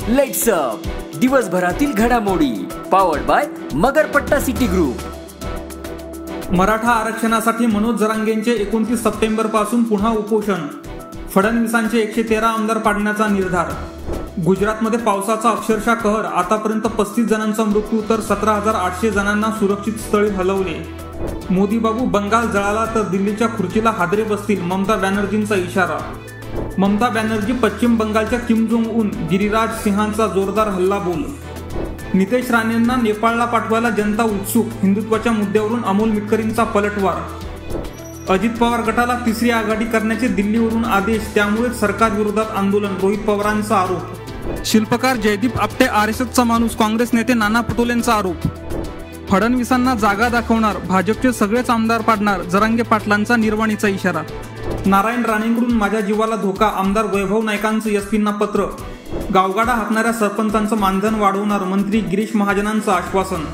Lights up दिवसभरातील घडामोडी powered by Magarpatta city group. Maratha आरक्षणासाठी मनोज जरांगेंचे 29 सप्टेंबर पासून पुन्हा उपोषण। फडणवीसांचे 113 आमदार पाडण्याचा निर्धार। गुजरातमध्ये पावसाचा अक्षरशः कहर। आतापर्यंत 35 जणांचा मृत्यू तर 17,800 जणांना सुरक्षित स्थळी हलवले। मोदी बाबू बंगाल जळाला तर दिल्लीच्या खुर्चीला हादरे बसतील, ममता बॅनर्जींचा इशारा। ममता बॅनर्जी पश्चिम बंगालच्या किम जोंग उन गिरिराज सिंहांचा जोरदार हल्लाबोल। नितेश राणेंना नेपाळला पाठवायला जनता उत्सुक। हिंदुत्वाच्या मुद्द्यावरून अमोल मिटकरींचा पलटवार। अजित पवार गटाला तिसरी आघाडी करण्याचे दिल्लीवरून आदेश, त्यामुळे सरकारविरोधात आंदोलन, रोहित पवारांचा आरोप। शिल्पकार जयदीप आपटे आरएसएसचा माणूस, काँग्रेस नेते नाना पटोलेंचा आरोप। फडणवीसांना जागा दाखवणार, भाजपचे सगळेच आमदार पाडणार, जरांगे पाटलांचा निर्वाणीचा इशारा। नारायण राणेंकडून माझ्या जीवाला धोका, आमदार वैभव नाईकांचं एसपींना पत्र। गावगाडा हाकणाऱ्या सरपंचांचं मानधन वाढवणार, मंत्री गिरीश महाजनांचं आश्वासन।